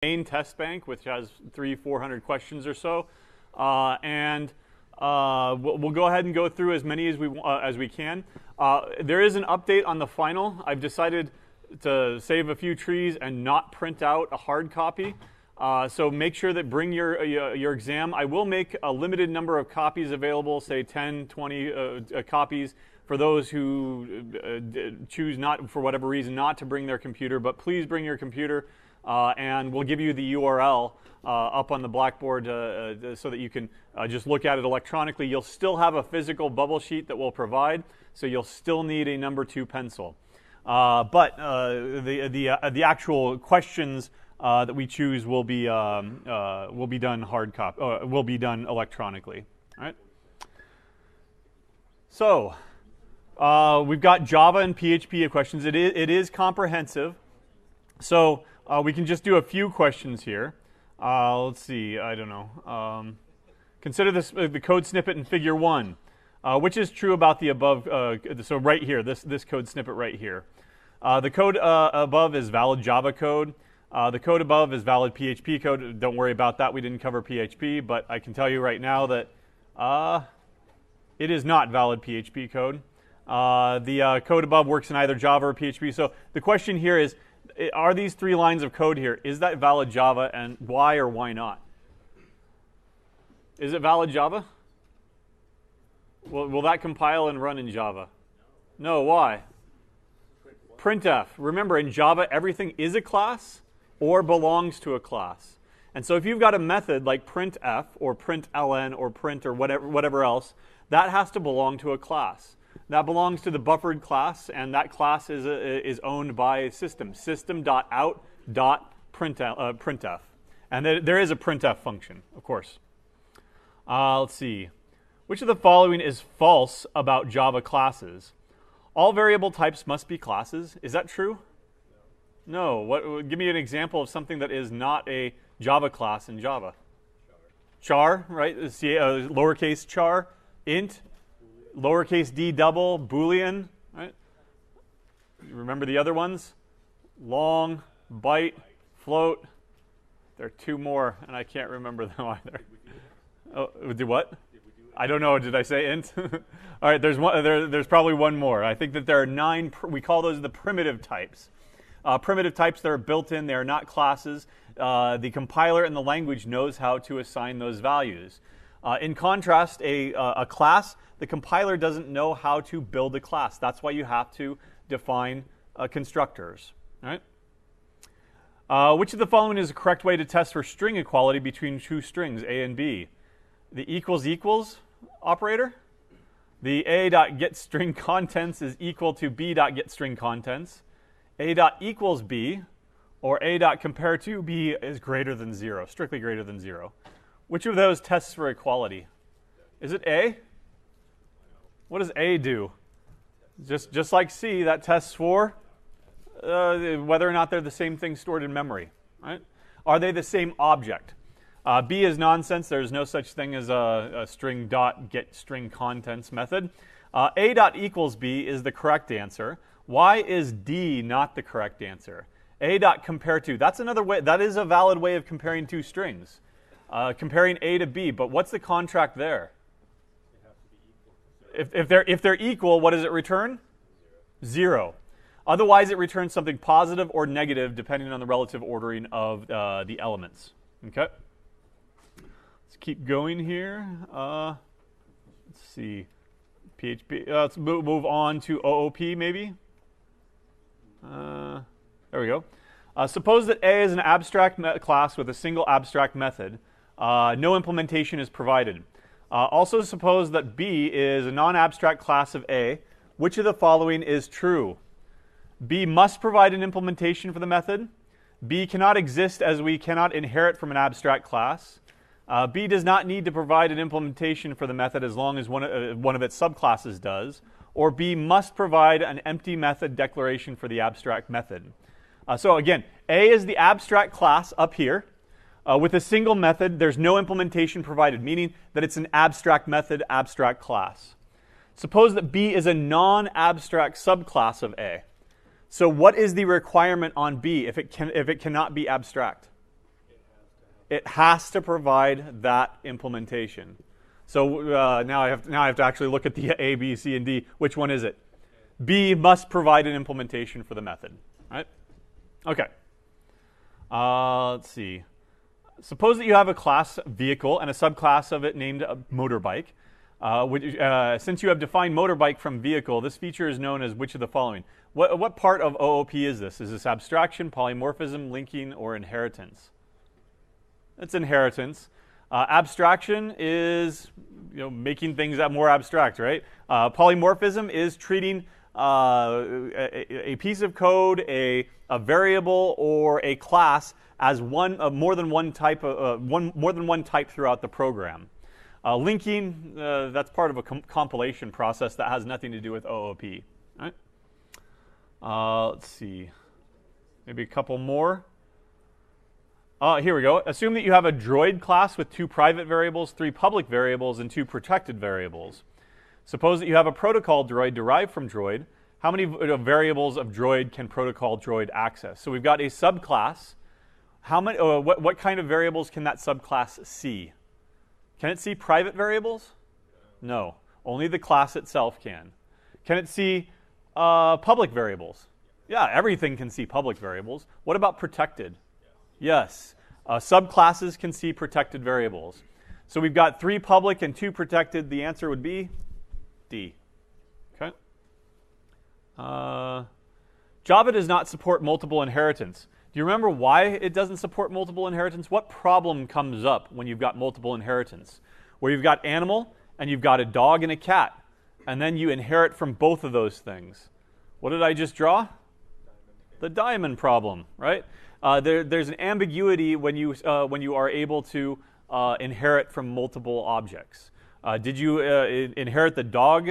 main test bank, which has 400 questions or so, and we'll go ahead and go through as many as we can. There is an update on the final. I've decided to save a few trees and not print out a hard copy. So make sure that bring your exam. I will make a limited number of copies available, say 10, 20 copies for those who choose not, for whatever reason, not to bring their computer. But please bring your computer, and we'll give you the URL up on the blackboard so that you can just look at it electronically. You'll still have a physical bubble sheet that we'll provide, so you'll still need a number 2 pencil. But the actual questions that we choose will be done will be done electronically. All right. So we've got Java and PHP questions. It is comprehensive. So we can just do a few questions here. Let's see. I don't know. Consider this the code snippet in Figure 1. Which is true about the above? So right here, this code snippet right here. The code above is valid Java code. The code above is valid PHP code. Don't worry about that. We didn't cover PHP, but I can tell you right now that it is not valid PHP code. The code above works in either Java or PHP. So the question here is, are these 3 lines of code here, is that valid Java, and why or why not? Is it valid Java? Will that compile and run in Java? No, why? Printf. Remember, in Java, everything is a class or belongs to a class. And so if you've got a method like printf or println or print or whatever else, that has to belong to a class. That belongs to the buffered class, and that class is owned by system.out.printf. And there is a printf function, of course. Let's see. Which of the following is false about Java classes? All variable types must be classes. Is that true? No. Give me an example of something that is not a Java class in Java. Char, right? Lowercase char, int, lowercase d double, boolean, right? You remember the other ones? Long, byte, float. There are 2 more, and I can't remember them either. Oh, do what? I don't know. Did I say int? All right. There's probably one more. I think that there are 9. We call those the primitive types. Primitive types that are built in. They are not classes. The compiler in the language knows how to assign those values. In contrast, a class, the compiler doesn't know how to build a class. That's why you have to define constructors. All right? Which of the following is the correct way to test for string equality between 2 strings, A and B? The equals operator. The a.getStringContents is equal to b.getStringContents. A.equals b, or a.compare to b is greater than 0, strictly greater than 0. Which of those tests for equality? Is it A? What does A do? Just like C, that tests for whether or not they're the same thing stored in memory. Right? Are they the same object? B is nonsense. There's no such thing as a string.getStringContents method. A.equals b is the correct answer. Why is D not the correct answer? A.compare to. That's another way. That is a valid way of comparing 2 strings. Comparing A to B. But what's the contract there? If they're equal, what does it return? 0. Otherwise, it returns something positive or negative depending on the relative ordering of the elements. Okay. Let's keep going here. Let's see. PHP. Let's move on to OOP maybe. There we go. Suppose that A is an abstract class with a single abstract method. No implementation is provided. Also suppose that B is a non-abstract class of A. Which of the following is true? B must provide an implementation for the method. B cannot exist as we cannot inherit from an abstract class. B does not need to provide an implementation for the method as long as one of its subclasses does. Or B must provide an empty method declaration for the abstract method. So again, A is the abstract class up here. With a single method, there's no implementation provided, meaning that it's an abstract method, abstract class. Suppose that B is a non-abstract subclass of A. So what is the requirement on B if it cannot be abstract? it has to provide that implementation. So now I have to actually look at the A, B, C, and D. Which one is it? B must provide an implementation for the method, right? Okay. Let's see. Suppose that you have a class vehicle and a subclass of it named a motorbike. Since you have defined motorbike from vehicle, this feature is known as which of the following? What part of OOP is this? Is this abstraction, polymorphism, linking, or inheritance? It's inheritance. Abstraction is making things more abstract, right? Polymorphism is treating a piece of code, a variable, or a class as more than one type throughout the program. Linking, that's part of a compilation process that has nothing to do with OOP. Right? Let's see. Maybe a couple more. Here we go. Assume that you have a droid class with 2 private variables, 3 public variables, and 2 protected variables. Suppose that you have a protocol droid derived from droid. How many variables of droid can protocol droid access? So we've got a subclass. How many? What kind of variables can that subclass see? Can it see private variables? No. Only the class itself can. Can it see public variables? Yeah, everything can see public variables. What about protected? Yes. Subclasses can see protected variables. So we've got 3 public and 2 protected. The answer would be D. Okay. Java does not support multiple inheritance. Do you remember why it doesn't support multiple inheritance? What problem comes up when you've got multiple inheritance? Where you've got animal and you've got a dog and a cat, and then you inherit from both of those things. What did I just draw? The diamond problem, right? There's an ambiguity when you are able to inherit from multiple objects. Did you inherit the dog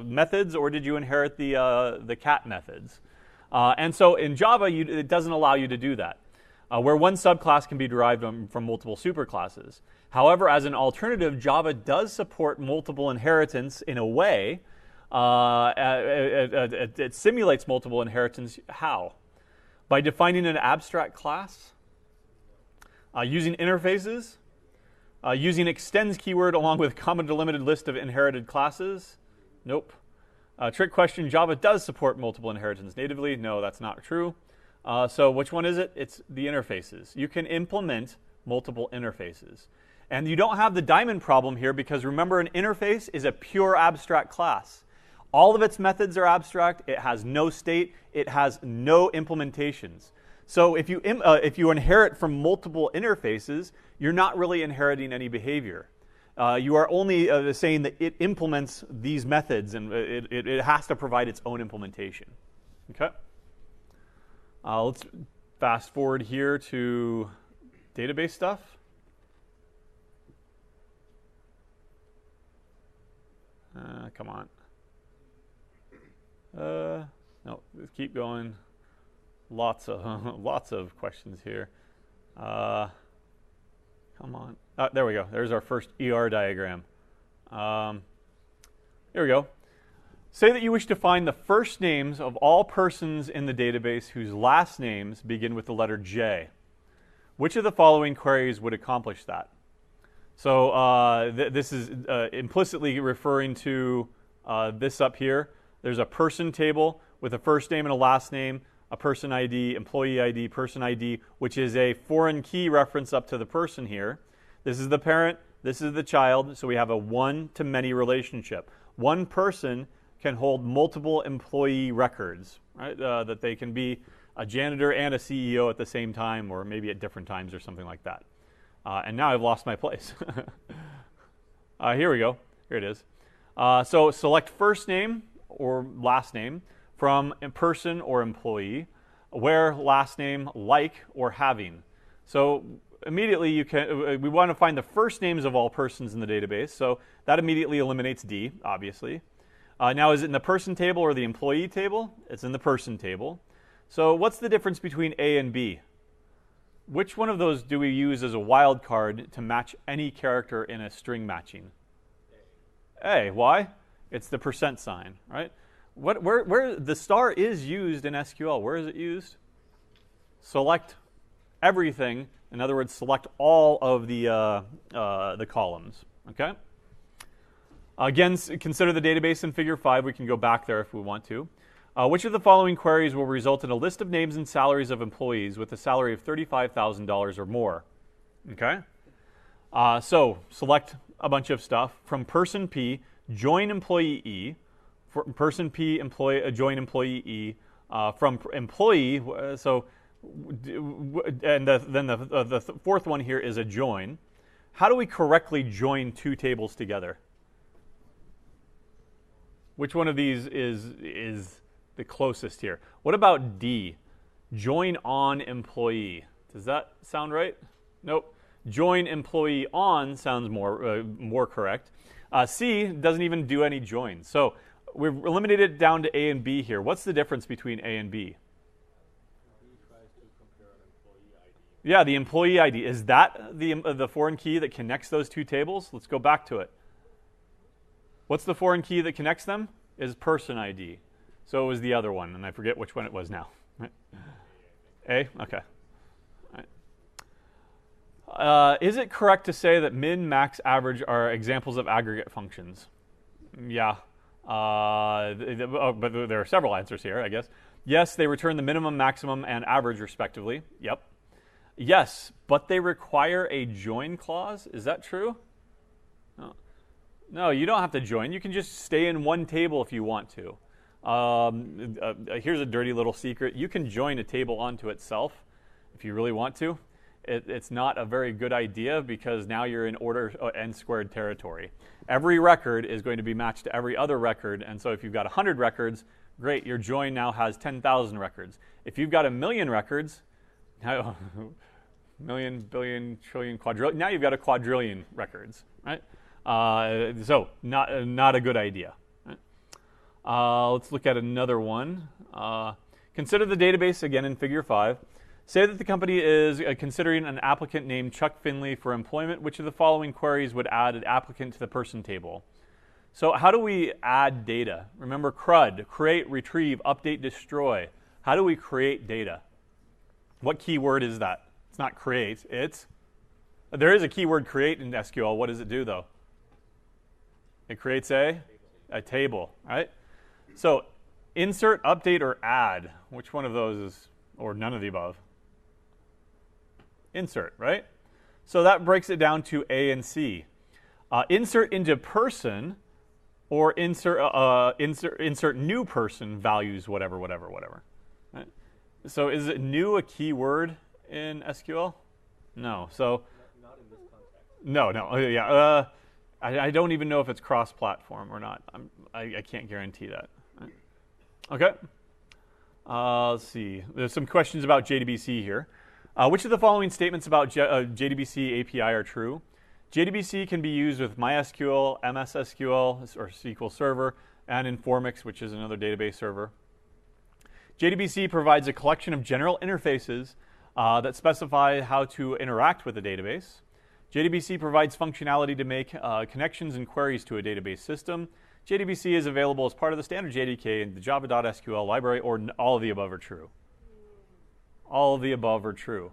methods, or did you inherit the cat methods? And so in Java, it doesn't allow you to do that, where one subclass can be derived from multiple superclasses. However, as an alternative, Java does support multiple inheritance in a way. It simulates multiple inheritance. How? By defining an abstract class, using interfaces, using extends keyword along with comma delimited list of inherited classes. Nope. Trick question, Java does support multiple inheritance natively. No, that's not true. So which one is it? It's the interfaces. You can implement multiple interfaces. And you don't have the diamond problem here because remember, an interface is a pure abstract class. All of its methods are abstract. It has no state. It has no implementations. So if you inherit from multiple interfaces, you're not really inheriting any behavior. You are only saying that it implements these methods, and it has to provide its own implementation. Okay. Let's fast forward here to database stuff. Come on. No, let's keep going. Lots of questions here. Come on. There we go. There's our first ER diagram. There we go. Say that you wish to find the first names of all persons in the database whose last names begin with the letter J. Which of the following queries would accomplish that? So this is implicitly referring to this up here. There's a person table with a first name and a last name, a person ID, employee ID, person ID, which is a foreign key reference up to the person here. This is the parent, this is the child, so we have a one-to-many relationship. One person can hold multiple employee records, right? That they can be a janitor and a CEO at the same time, or maybe at different times or something like that. And now I've lost my place. Here we go. Here it is. So select first name or last name from a person or employee, where last name like or having. So immediately we want to find the first names of all persons in the database, so that immediately eliminates D, obviously. Now, is it in the person table or the employee table? It's in the person table. So what's the difference between A and B? Which one of those do we use as a wildcard to match any character in a string matching? A. Why? It's the % sign, right? Where the star is used in SQL, where is it used? Select everything. In other words, select all of the columns. Okay. Again, consider the database in Figure 5. We can go back there if we want to. Which of the following queries will result in a list of names and salaries of employees with a salary of $35,000 or more? Okay. So select a bunch of stuff from person P, join employee E, person P, join employee E, from employee. So, and then the fourth one here is a join. How do we correctly join two tables together? Which one of these is the closest here? What about D? Join on employee. Does that sound right? Nope. Join employee on sounds more correct. C doesn't even do any joins. So we've eliminated it down to A and B here. What's the difference between A and B? Yeah, the employee ID. Is that the foreign key that connects those two tables? Let's go back to it. What's the foreign key that connects them? Is person ID. So it was the other one, and I forget which one it was now. Right. A? Okay. All right. Is it correct to say that min, max, average are examples of aggregate functions? Yeah. But there are several answers here, I guess. Yes, they return the minimum, maximum, and average respectively. Yep. Yes, but they require a join clause. Is that true? No. No, you don't have to join. You can just stay in one table if you want to. Here's a dirty little secret. You can join a table onto itself if you really want to. It's not a very good idea because now you're in order n squared territory. Every record is going to be matched to every other record, and so if you've got 100 records, great, your join now has 10,000 records. If you've got 1,000,000 records, million, billion, trillion, quadrillion, now you've got a quadrillion records, right? So not a good idea. Right? Let's look at another one. Consider the database again in Figure 5. Say that the company is considering an applicant named Chuck Finley for employment. Which of the following queries would add an applicant to the person table? So how do we add data? Remember CRUD, create, retrieve, update, destroy. How do we create data? What keyword is that? It's not create, there is a keyword create in SQL. What does it do though? It creates a table, right? So insert, update, or add. Which one of those is, or none of the above? Insert, right? So that breaks it down to A and C. Insert into person, or insert new person values whatever. Right? So is it new a keyword in SQL? No. So not in this context. No. Yeah. I don't even know if it's cross-platform or not. I can't guarantee that. Right? Okay. Let's see. There's some questions about JDBC here. Which of the following statements about JDBC API are true? JDBC can be used with MySQL, MS SQL, or SQL Server, and Informix, which is another database server. JDBC provides a collection of general interfaces that specify how to interact with a database. JDBC provides functionality to make connections and queries to a database system. JDBC is available as part of the standard JDK in the java.sql library, or all of the above are true. All of the above are true.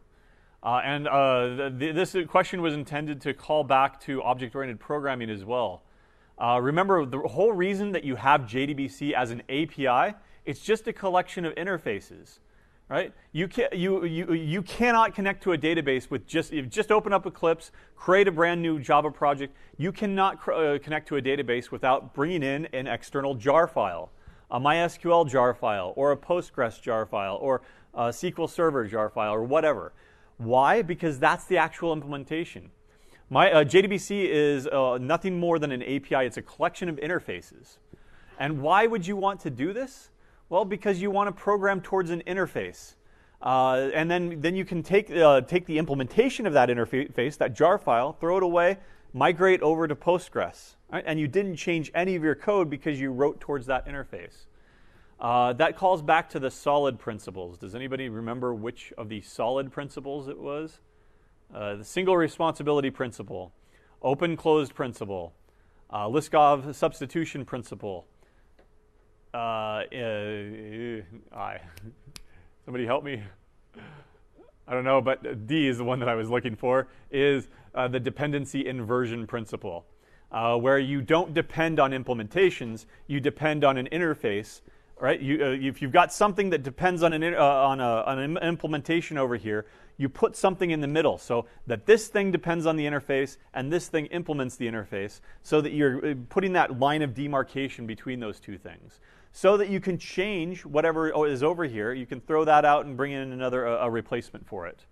This question was intended to call back to object-oriented programming as well. Remember, the whole reason that you have JDBC as an API, it's just a collection of interfaces. Right? You cannot connect to a database with just open up Eclipse, create a brand new Java project. You cannot connect to a database without bringing in an external jar file, a MySQL jar file, or a Postgres jar file, or a SQL Server jar file, or whatever. Why? Because that's the actual implementation. JDBC is nothing more than an API. It's a collection of interfaces. And why would you want to do this? Well, because you want to program towards an interface. And then you can take the implementation of that interface, that jar file, throw it away, migrate over to Postgres. Right? And you didn't change any of your code because you wrote towards that interface. That calls back to the solid principles. Does anybody remember which of the solid principles it was? The single responsibility principle, open-closed principle, Liskov substitution principle. Somebody help me. I don't know, but D is the one that I was looking for, is the dependency inversion principle, where you don't depend on implementations, you depend on an interface, right? If you've got something that depends on an implementation over here, you put something in the middle so that this thing depends on the interface and this thing implements the interface, so that you're putting that line of demarcation between those two things, so that you can change whatever is over here. You can throw that out and bring in another a replacement for it.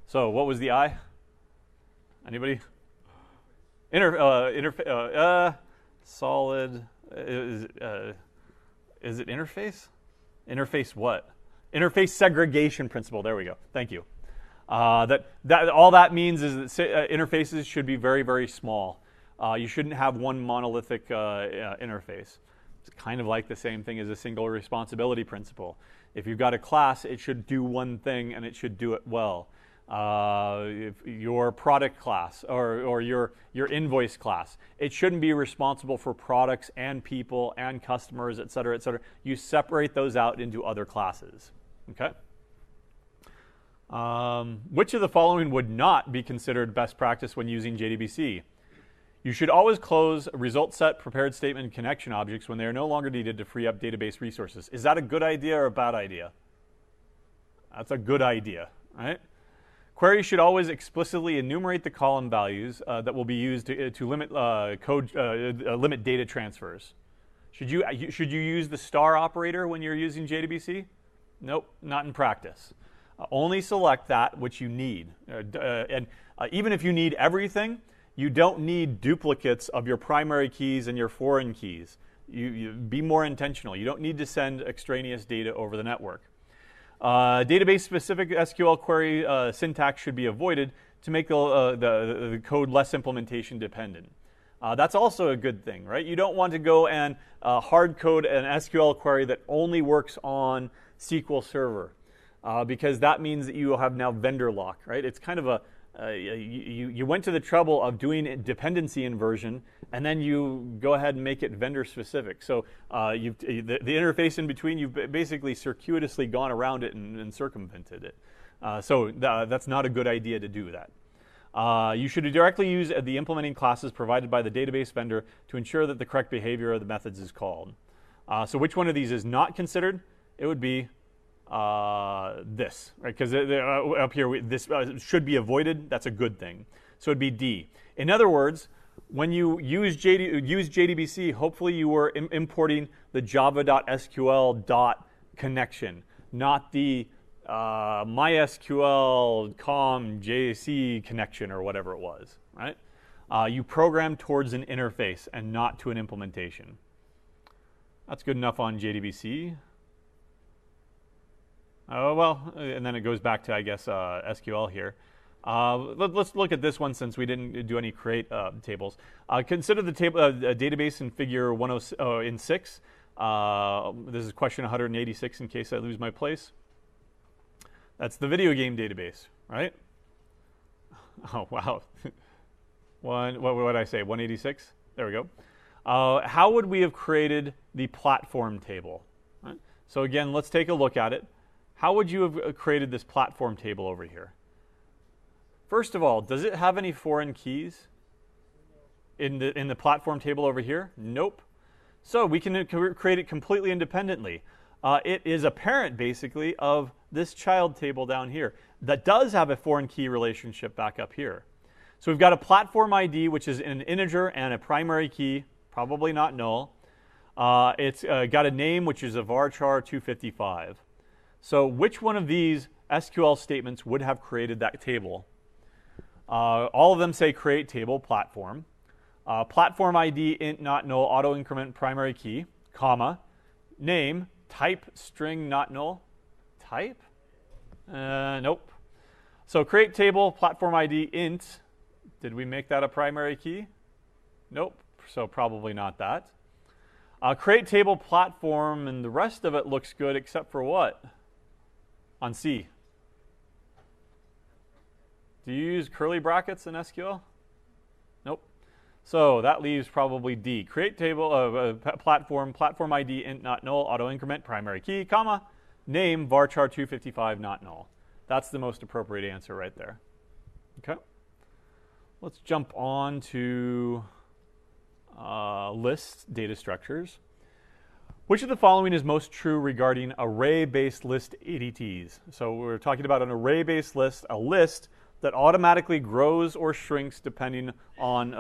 So what was the I? Anybody? Solid. Is it interface? Interface what? Interface segregation principle. There we go. Thank you. That all that means is that interfaces should be very, very small. You shouldn't have one monolithic interface. It's kind of like the same thing as a single responsibility principle. If you've got a class, it should do one thing and it should do it well. If your product class or your invoice class, it shouldn't be responsible for products and people and customers, et cetera, et cetera. You separate those out into other classes. Okay? Which of the following would not be considered best practice when using JDBC? You should always close result set, prepared statement, and connection objects when they are no longer needed to free up database resources. Is that a good idea or a bad idea? That's a good idea, right? Queries should always explicitly enumerate the column values that will be used to limit limit data transfers. Should you use the star operator when you're using JDBC? Nope, not in practice. Only select that which you need. Even if you need everything, you don't need duplicates of your primary keys and your foreign keys. You be more intentional. You don't need to send extraneous data over the network. Database-specific SQL query syntax should be avoided to make the code less implementation dependent. That's also a good thing, right? You don't want to go and hard code an SQL query that only works on SQL Server, because that means that you will have now vendor lock, right? It's kind of a you went to the trouble of doing dependency inversion, and then you go ahead and make it vendor specific. So the interface in between, you've basically circuitously gone around it and circumvented it. So that's not a good idea to do that. You should directly use the implementing classes provided by the database vendor to ensure that the correct behavior of the methods is called. So which one of these is not considered? It would be this, right? Because up here, this should be avoided. That's a good thing. So it'd be D. In other words, when you use JDBC, hopefully you were importing the java.sql connection, not the MySQL com JC connection or whatever it was, right? You program towards an interface and not to an implementation. That's good enough on JDBC. Well, and then it goes back to, I guess, SQL here. Let's look at this one since we didn't do any create tables. Consider the table database in figure 106. This is question 186 in case I lose my place. That's the video game database, right? Oh, wow. What did I say, 186? There we go. How would we have created the platform table? Right? So again, let's take a look at it. How would you have created this platform table over here? First of all, does it have any foreign keys in the platform table over here? Nope. So we can create it completely independently. It is a parent, basically, of this child table down here that does have a foreign key relationship back up here. So we've got a platform ID, which is an integer and a primary key, probably not null. It's got a name, which is a varchar 255. So which one of these SQL statements would have created that table? All of them say create table platform. Platform ID int not null auto increment primary key, comma, name type string not null. Type? Nope. So create table platform ID int. Did we make that a primary key? Nope. So probably not that. Create table platform, and the rest of it looks good except for what? On C. Do you use curly brackets in SQL? Nope. So that leaves probably D. Create table platform ID int not null auto increment primary key, comma, name varchar 255 not null. That's the most appropriate answer right there. Okay. Let's jump on to lists, data structures. Which of the following is most true regarding array-based list ADTs? So we're talking about an array-based list, a list that automatically grows or shrinks depending on,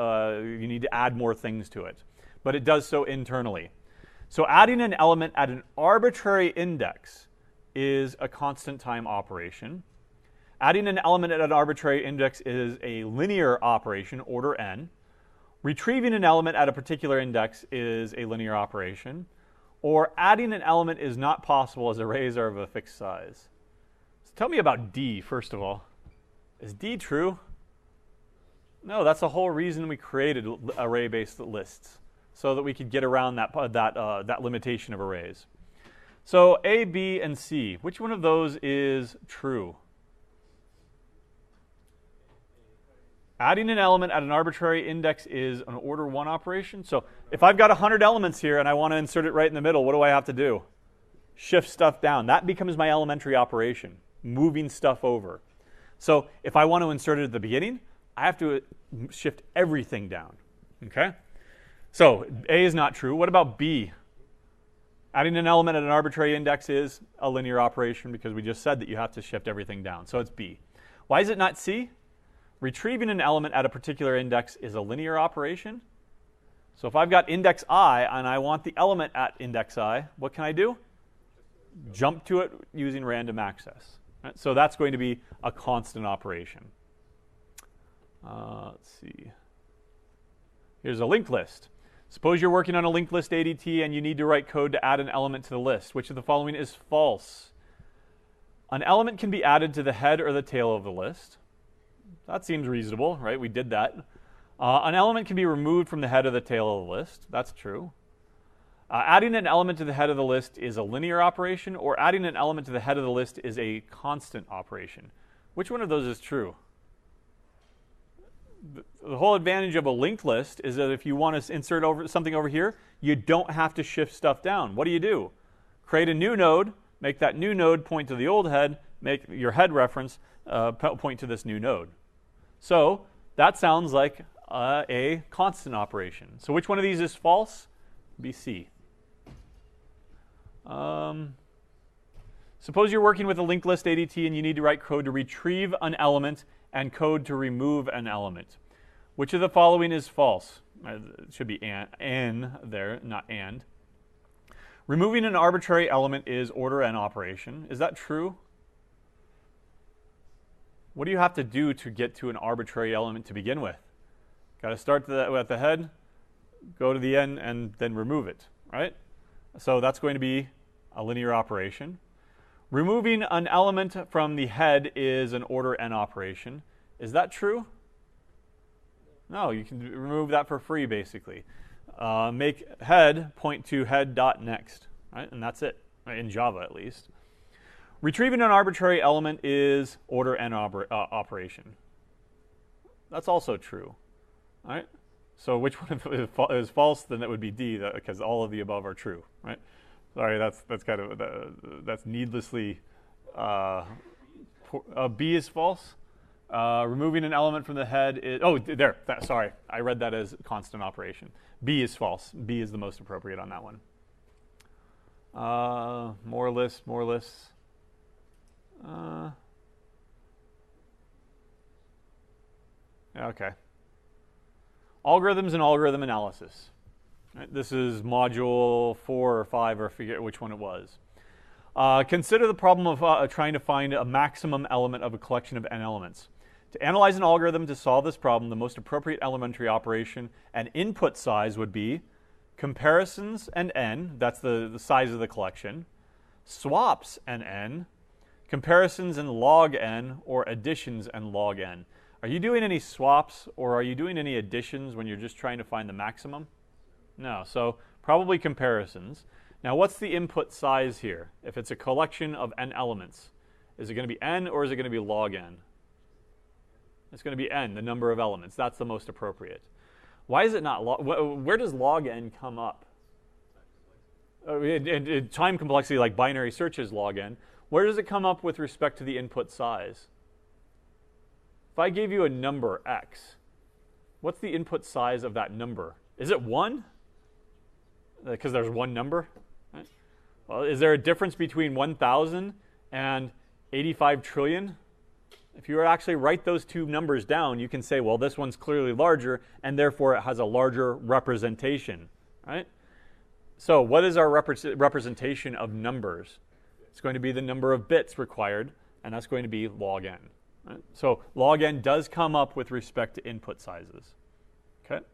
you need to add more things to it. But it does so internally. So adding an element at an arbitrary index is a constant time operation. Adding an element at an arbitrary index is a linear operation, order n. Retrieving an element at a particular index is a linear operation. Or adding an element is not possible as arrays are of a fixed size. So tell me about D, first of all. Is D true? No, that's the whole reason we created array-based lists, so that we could get around that limitation of arrays. So A, B, and C, which one of those is true? Adding an element at an arbitrary index is an order 1 operation. So if I've got 100 elements here and I want to insert it right in the middle, what do I have to do? Shift stuff down. That becomes my elementary operation, moving stuff over. So if I want to insert it at the beginning, I have to shift everything down. Okay? So A is not true. What about B? Adding an element at an arbitrary index is a linear operation because we just said that you have to shift everything down. So it's B. Why is it not C? Retrieving an element at a particular index is a linear operation. So if I've got index I and I want the element at index I, what can I do? Jump to it using random access. Right? So that's going to be a constant operation. Let's see. Here's a linked list. Suppose you're working on a linked list ADT and you need to write code to add an element to the list. Which of the following is false? An element can be added to the head or the tail of the list. That seems reasonable, right? We did that. An element can be removed from the head or the tail of the list. That's true. Adding an element to the head of the list is a linear operation, or adding an element to the head of the list is a constant operation. Which one of those is true? The whole advantage of a linked list is that if you want to insert something over here, you don't have to shift stuff down. What do? Create a new node, make that new node point to the old head, make your head reference point to this new node. So that sounds like a constant operation. So which one of these is false? Be C. Suppose you're working with a linked list ADT and you need to write code to retrieve an element and code to remove an element. Which of the following is false? It should be N there, not and. Removing an arbitrary element is order n operation. Is that true? What do you have to do to get to an arbitrary element to begin with? Got to start at the head, go to the end, and then remove it, right? So that's going to be a linear operation. Removing an element from the head is an order n operation. Is that true? No, you can remove that for free, basically. Make head point to head.next, right? And that's it, right? In Java at least. Retrieving an arbitrary element is order n operation. That's also true, right? So which one is false? Then that would be D, because all of the above are true, right? Sorry, that's kind of that's needlessly. B is false. Removing an element from the head is sorry, I read that as constant operation. B is false. B is the most appropriate on that one. More lists. Okay. Algorithms and algorithm analysis. Right, this is module 4 or 5, or I forget which one it was. Consider the problem of trying to find a maximum element of a collection of n elements. To analyze an algorithm to solve this problem, the most appropriate elementary operation and input size would be comparisons and n, that's the size of the collection, swaps and n, comparisons and log n, or additions and log n. Are you doing any swaps or are you doing any additions when you're just trying to find the maximum? No, so probably comparisons. Now what's the input size here? If it's a collection of n elements, is it going to be n or is it going to be log n? It's going to be n, the number of elements. That's the most appropriate. Why is it not log? Where does log n come up? Time complexity, like binary search, is log n. where does it come up with respect to the input size? If I gave you a number x, what's the input size of that number? Is it 1? Because there's one number? Right? Well, is there a difference between 1,000 and 85 trillion? If you were to actually write those two numbers down, you can say, well, this one's clearly larger, and therefore it has a larger representation, right? So what is our representation of numbers? It's going to be the number of bits required, and that's going to be log n. Right? So log n does come up with respect to input sizes. Okay.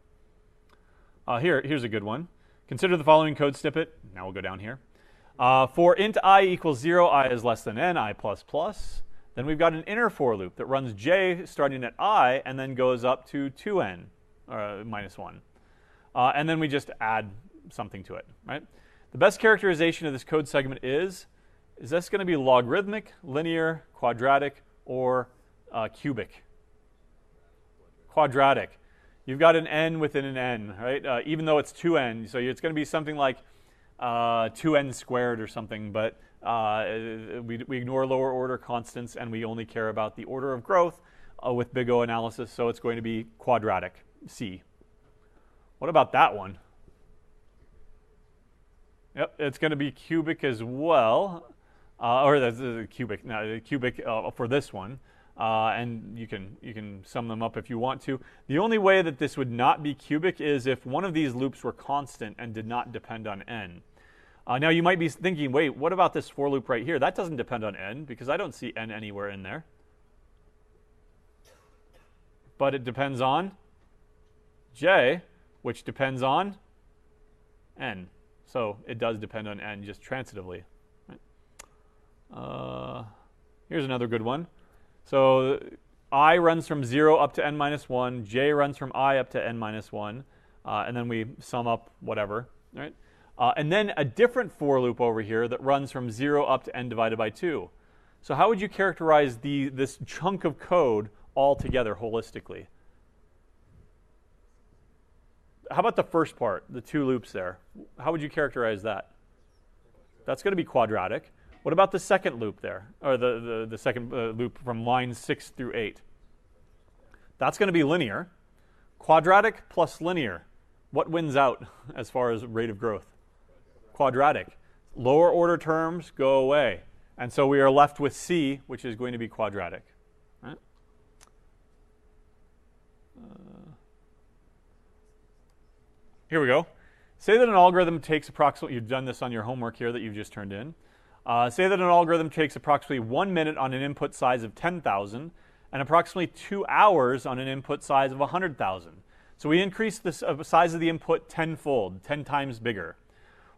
Here's a good one. Consider the following code snippet. Now we'll go down here. For int I equals 0, I is less than n, I plus plus. Then we've got an inner for loop that runs j starting at I and then goes up to 2n, minus 1. And then we just add something to it, right? The best characterization of this code segment is this going to be logarithmic, linear, quadratic, or cubic? Quadratic. You've got an n within an n, right? Even though it's 2n, so it's going to be something like 2n squared or something, but we ignore lower order constants and we only care about the order of growth with big O analysis, so it's going to be quadratic, C. What about that one? Yep, it's going to be cubic as well, or that's cubic. No, cubic for this one, and you can sum them up if you want to. The only way that this would not be cubic is if one of these loops were constant and did not depend on n. Now you might be thinking, wait, what about this for loop right here? That doesn't depend on n because I don't see n anywhere in there. But it depends on j, which depends on n. So it does depend on n just transitively. Right? Here's another good one. So I runs from 0 up to n minus 1. J runs from I up to n minus 1. And then we sum up whatever. Right? And then a different for loop over here that runs from 0 up to n divided by 2. So how would you characterize this chunk of code all together holistically? How about the first part, the two loops there? How would you characterize that? That's going to be quadratic. What about the second loop there, or the second loop from lines 6 through 8? That's going to be linear. Quadratic plus linear. What wins out as far as rate of growth? Quadratic. Lower order terms go away. And so we are left with C, which is going to be quadratic. Right? Here we go. Say that an algorithm takes approximately, you've done this on your homework here that you've just turned in. Say that an algorithm takes approximately 1 minute on an input size of 10,000 and approximately 2 hours on an input size of 100,000. So we increase the size of the input tenfold, 10 times bigger.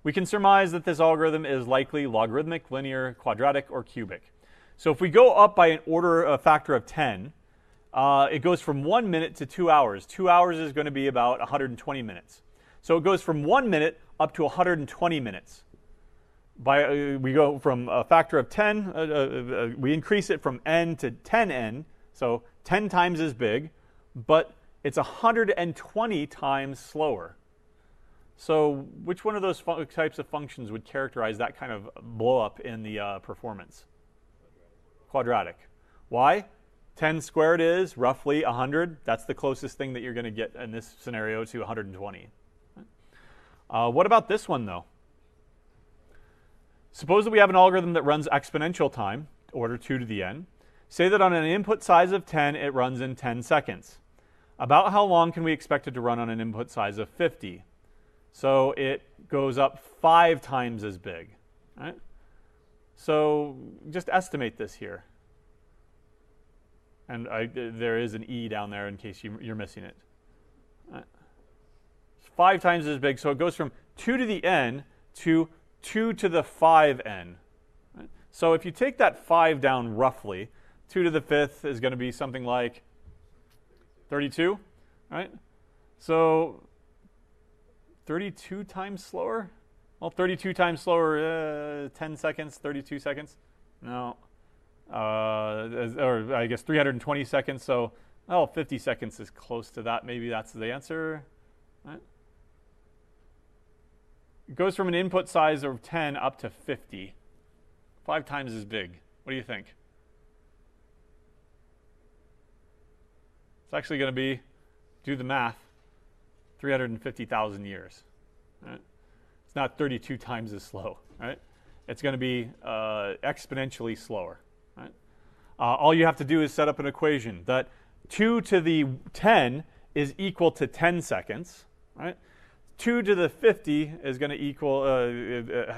We can surmise that this algorithm is likely logarithmic, linear, quadratic, or cubic. So if we go up by a factor of 10, it goes from 1 minute to 2 hours. 2 hours is going to be about 120 minutes. So it goes from 1 minute up to 120 minutes. We go from a factor of 10, we increase it from n to 10n, so 10 times as big, but it's 120 times slower. So which one of those types of functions would characterize that kind of blow up in the performance? Quadratic. Why? 10 squared is roughly 100. That's the closest thing that you're going to get in this scenario to 120. What about this one, though? Suppose that we have an algorithm that runs exponential time, order 2 to the n. Say that on an input size of 10, it runs in 10 seconds. About how long can we expect it to run on an input size of 50? So it goes up 5 times as big. Right? So just estimate this here. And there is an E down there in case you're missing it. It's 5 times as big, so it goes from 2 to the n to 2 to the 5n. Right? So if you take that 5 down roughly, 2 to the 5th is going to be something like 32, right? So 32 times slower? Well, 32 times slower, 10 seconds, 32 seconds? No. Or I guess 320 seconds, so 50 seconds is close to that. Maybe that's the answer. Right? It goes from an input size of 10 up to 50. 5 times as big. What do you think? It's actually going to be, do the math, 350,000 years. Right? It's not 32 times as slow. Right? It's going to be exponentially slower. Right? All you have to do is set up an equation that 2 to the 10 is equal to 10 seconds. Right? 2 to the 50 is going to equal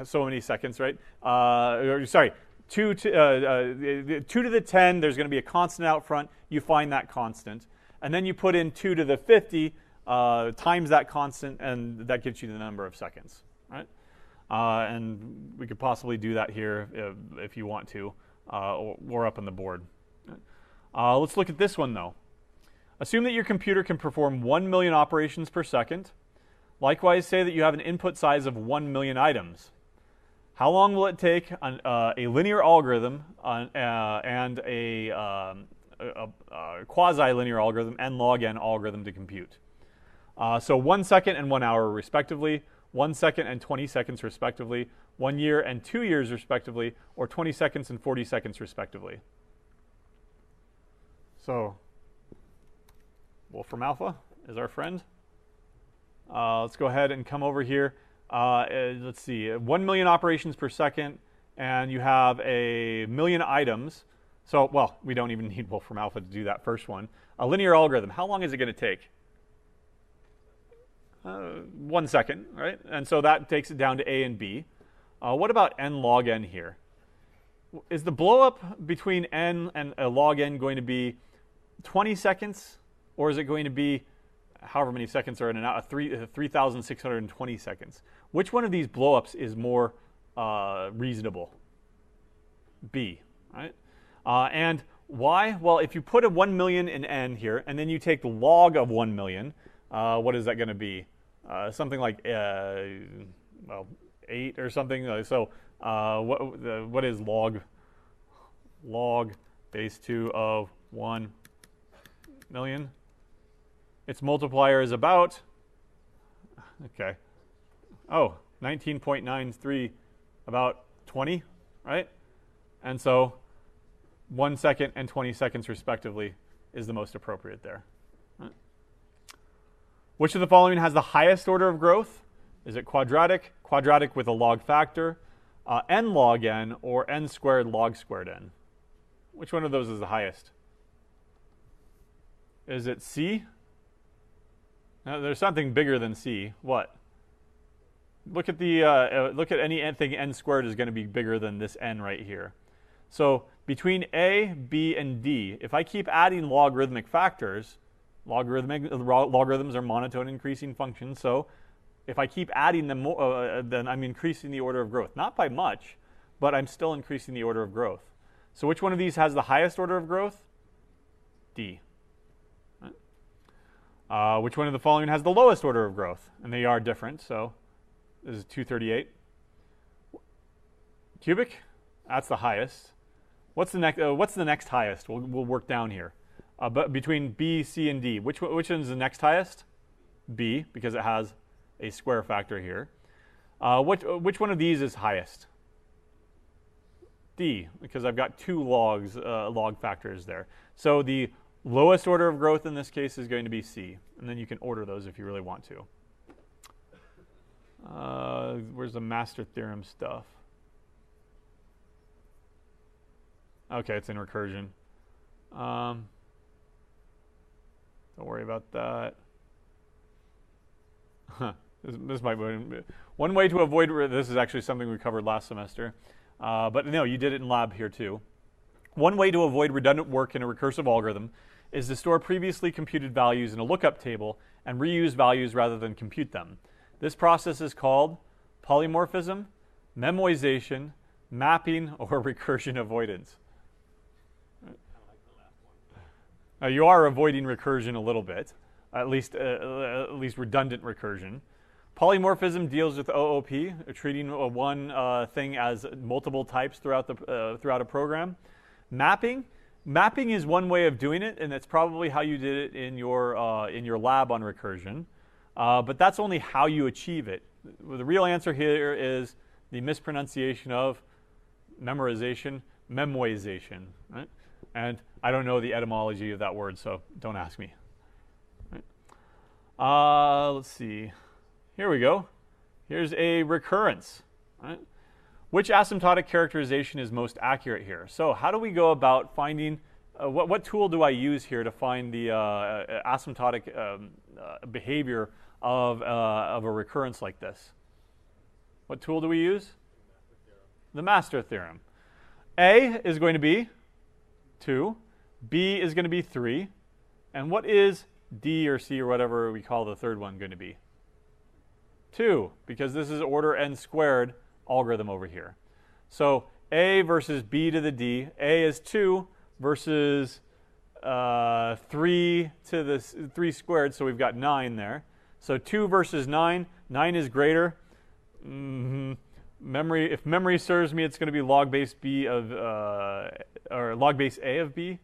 so many seconds, right? Sorry, 2 to the 10, there's going to be a constant out front. You find that constant. And then you put in 2 to the 50 times that constant, and that gives you the number of seconds, right? And we could possibly do that here if you want to, or up on the board. Let's look at this one, though. Assume that your computer can perform 1 million operations per second. Likewise, say that you have an input size of 1 million items. How long will it take a linear algorithm and a quasi-linear algorithm, n log n algorithm, to compute? So 1 second and 1 hour, respectively, 1 second and 20 seconds, respectively, 1 year and 2 years, respectively, or 20 seconds and 40 seconds, respectively. So Wolfram Alpha is our friend. Let's go ahead and come over here. Let's see, 1 million operations per second, and you have a million items. So, well, we don't even need Wolfram Alpha to do that first one. A linear algorithm, how long is it going to take? 1 second, right? And so that takes it down to A and B. What about n log n here? Is the blow up between n and log n going to be 20 seconds, or is it going to be however many seconds are in and out, 3,620 seconds? Which one of these blowups is more reasonable? B, right? And why? Well, if you put a 1 million in n here, and then you take the log of 1 million, what is that going to be? Something like, well, 8 or something. So what is log base 2 of 1 million? Its multiplier is about, okay, 19.93, about 20, right? And so 1 second and 20 seconds, respectively, is the most appropriate there. Right? Which of the following has the highest order of growth? Is it quadratic, quadratic with a log factor, n log n, or n squared log squared n? Which one of those is the highest? Is it C? There's something bigger than C. What? Look at anything n squared is going to be bigger than this n right here. So between A, B, and D, if I keep adding logarithmic factors, logarithms are monotone increasing functions. So if I keep adding them, then I'm increasing the order of growth. Not by much, but I'm still increasing the order of growth. So which one of these has the highest order of growth? D. Which one of the following has the lowest order of growth? And they are different, so this is 238. Cubic, that's the highest. What's the next highest? We'll work down here. But between B, C, and D, which one is the next highest? B, because it has a square factor here. Which one of these is highest? D, because I've got 2 log factors there. So the lowest order of growth in this case is going to be C, and then you can order those if you really want to. Where's the master theorem stuff? Okay, it's in recursion. Don't worry about that. This might be one way to avoid. This is actually something we covered last semester, but no, you did it in lab here too. One way to avoid redundant work in a recursive algorithm is to store previously computed values in a lookup table and reuse values rather than compute them. This process is called polymorphism, memoization, mapping, or recursion avoidance. Now, you are avoiding recursion a little bit, at least redundant recursion. Polymorphism deals with OOP, treating one thing as multiple types throughout a program. Mapping is one way of doing it, and that's probably how you did it in your lab on recursion. But that's only how you achieve it. The real answer here is the mispronunciation of memorization, memoization, right? And I don't know the etymology of that word, so don't ask me. Right? Let's see. Here we go. Here's a recurrence. Right? Which asymptotic characterization is most accurate here? So how do we go about finding, what tool do I use here to find the asymptotic behavior of a recurrence like this? What tool do we use? The master theorem. A is going to be 2. B is going to be 3. And what is D or C or whatever we call the third one going to be? 2, because this is order n squared algorithm over here. So A versus B to the D. A is 2 versus 3 to the 3 squared, so we've got 9 there. So 2 versus 9. 9 is greater. If memory serves me, it's going to be log base B of, or log base A of B.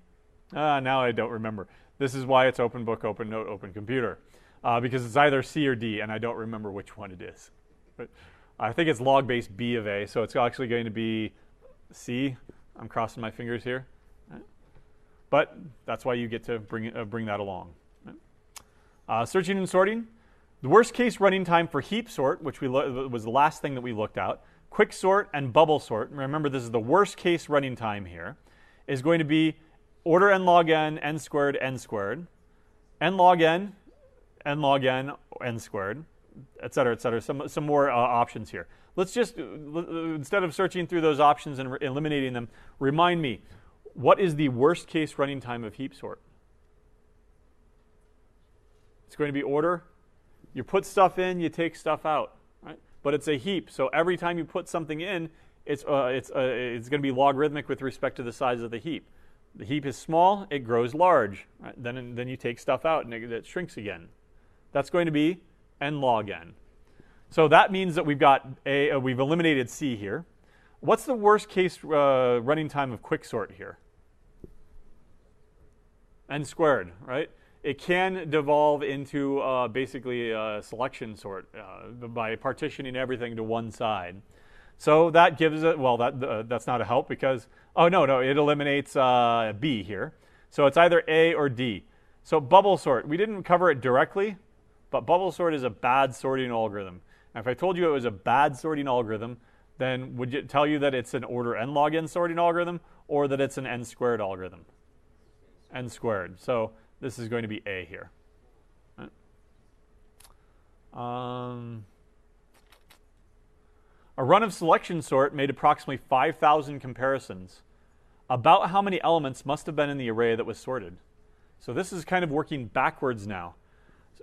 Now I don't remember. This is why it's open book, open note, open computer. Because it's either C or D, and I don't remember which one it is. But I think it's log base B of A, so it's actually going to be C. I'm crossing my fingers here. Right? But that's why you get to bring that along. Right? Searching and sorting. The worst case running time for heap sort, which was the last thing that we looked at, quick sort and bubble sort, remember this is the worst case running time here, is going to be order n log n squared, n log n squared, et cetera, some more options here. Let's just, instead of searching through those options and eliminating them, remind me, what is the worst case running time of heap sort? It's going to be order. You put stuff in, you take stuff out, right? But it's a heap, so every time you put something in, it's going to be logarithmic with respect to the size of the heap. The heap is small, it grows large. Right? Then you take stuff out and it shrinks again. That's going to be n log n. So that means that we've got we've eliminated C here. What's the worst case running time of quicksort here? N squared, right? It can devolve into basically a selection sort by partitioning everything to one side. So that gives it, well, that's not a help because, oh, no, it eliminates B here. So it's either A or D. So bubble sort, we didn't cover it directly, but bubble sort is a bad sorting algorithm. Now, if I told you it was a bad sorting algorithm, then would it tell you that it's an order n log n sorting algorithm or that it's an n squared algorithm? N squared. So this is going to be A here. Right. A run of selection sort made approximately 5,000 comparisons. About how many elements must have been in the array that was sorted? So this is kind of working backwards now.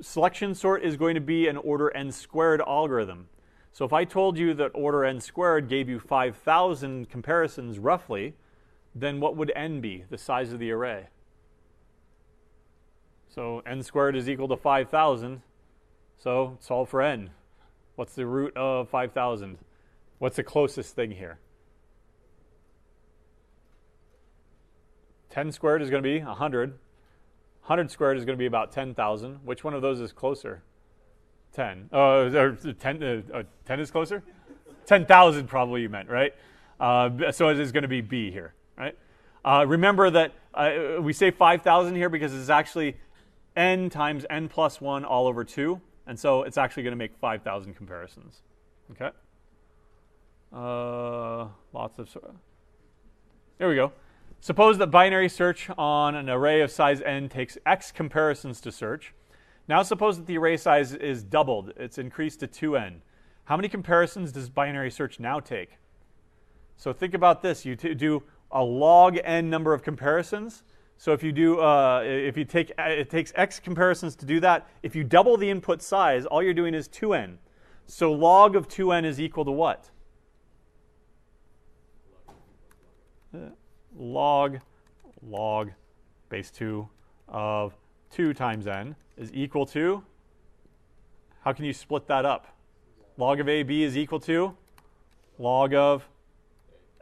Selection sort is going to be an order n squared algorithm. So if I told you that order n squared gave you 5,000 comparisons roughly, then what would n be, the size of the array? So n squared is equal to 5,000. So solve for n. What's the root of 5,000? What's the closest thing here? 10 squared is going to be 100. 100 squared is going to be about 10,000. Which one of those is closer? 10. 10 is closer? 10,000 probably you meant, right? So it is going to be B here, right? Remember that we say 5,000 here because it's actually n times n plus 1 all over 2. And so it's actually going to make 5,000 comparisons. Okay? Lots of... There we go. Suppose that binary search on an array of size n takes x comparisons to search. Now suppose that the array size is doubled. It's increased to 2n. How many comparisons does binary search now take? So think about this. You do a log n number of comparisons. So if you do, it takes x comparisons to do that. If you double the input size, all you're doing is 2n. So log of 2n is equal to what? Log base 2 of 2 times n is equal to, how can you split that up? Log of AB is equal to log of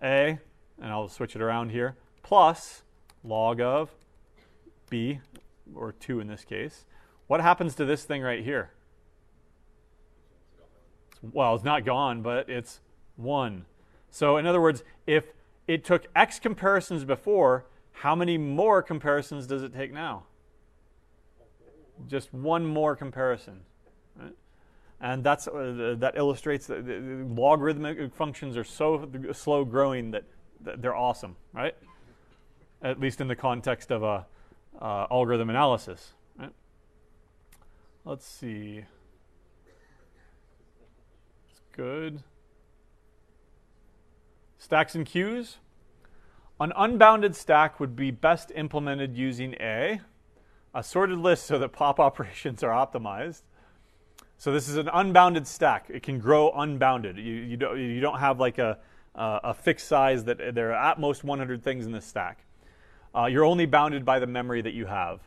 A, and I'll switch it around here, plus log of B, or 2 in this case. What happens to this thing right here? Well, it's not gone, but it's 1. So in other words, if it took X comparisons before. How many more comparisons does it take now? Just one more comparison. Right? And that illustrates that the logarithmic functions are so slow growing that they're awesome, right? At least in the context of a algorithm analysis. Right? Let's see. It's good. Stacks and queues. An unbounded stack would be best implemented using a sorted list so that pop operations are optimized. So this is an unbounded stack. It can grow unbounded. You don't have like a fixed size that there are at most 100 things in this stack. You're only bounded by the memory that you have.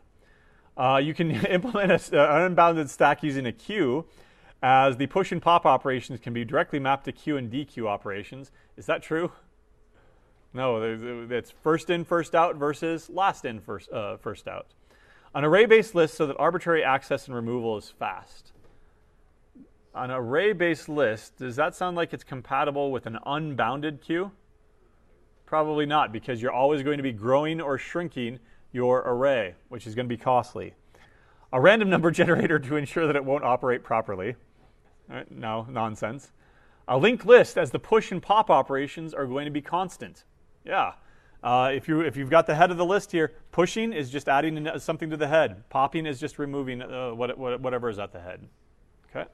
You can implement an unbounded stack using a queue, as the push and pop operations can be directly mapped to queue and dequeue operations. Is that true? No, it's first in, first out versus last in, first out. An array-based list so that arbitrary access and removal is fast. An array-based list, does that sound like it's compatible with an unbounded queue? Probably not, because you're always going to be growing or shrinking your array, which is going to be costly. A random number generator to ensure that it won't operate properly. All right, no, nonsense. A linked list, as the push and pop operations are going to be constant. Yeah. If you've got the head of the list here, pushing is just adding something to the head. Popping is just removing whatever is at the head. Okay.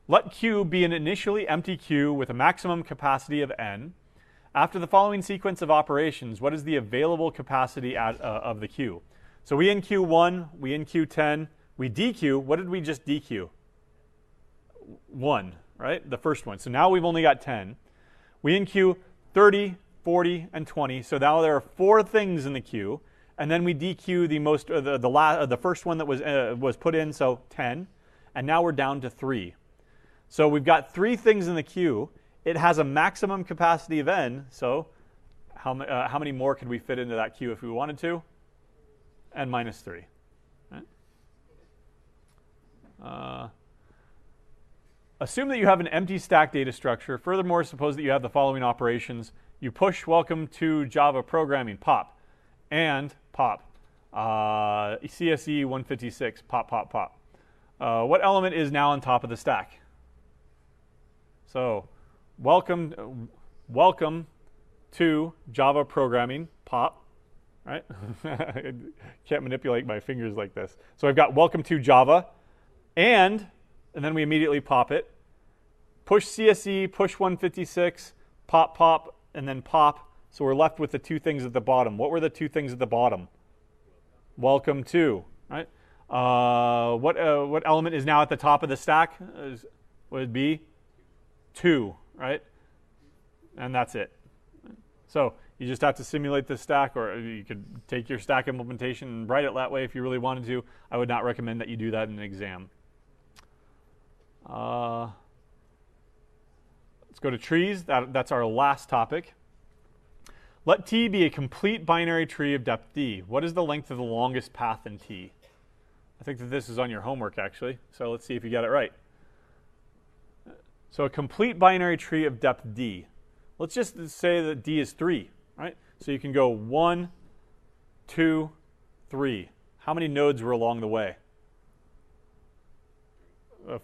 Let Q be an initially empty queue with a maximum capacity of n. After the following sequence of operations, what is the available capacity of the queue? So we in Q1, we in Q10, we dequeue. What did we just dequeue? 1, right? The first one. So now we've only got 10. We in queue 30, 40, and 20. So now there are 4 things in the queue. And then we dequeue the first one that was put in, so 10. And now we're down to 3. So we've got 3 things in the queue. It has a maximum capacity of n. So how many more could we fit into that queue if we wanted to? N minus 3. Right? Assume that you have an empty stack data structure. Furthermore, suppose that you have the following operations. You push welcome to Java programming, pop, and pop. CSE 156, pop, pop, pop. What element is now on top of the stack? So welcome to Java programming, pop, right? Can't manipulate my fingers like this. So I've got welcome to Java, and then we immediately pop it. Push CSE, push 156, pop, pop, and then pop. So we're left with the 2 things at the bottom. What were the 2 things at the bottom? Welcome to, right? What element is now at the top of the stack? Would be 2, right? And that's it. So you just have to simulate the stack, or you could take your stack implementation and write it that way if you really wanted to. I would not recommend that you do that in an exam. Let's go to trees. That's our last topic. Let T be a complete binary tree of depth D. What is the length of the longest path in T? I think that this is on your homework, actually. So let's see if you got it right. So a complete binary tree of depth D. Let's just say that D is 3, right? So you can go 1, 2, 3. How many nodes were along the way?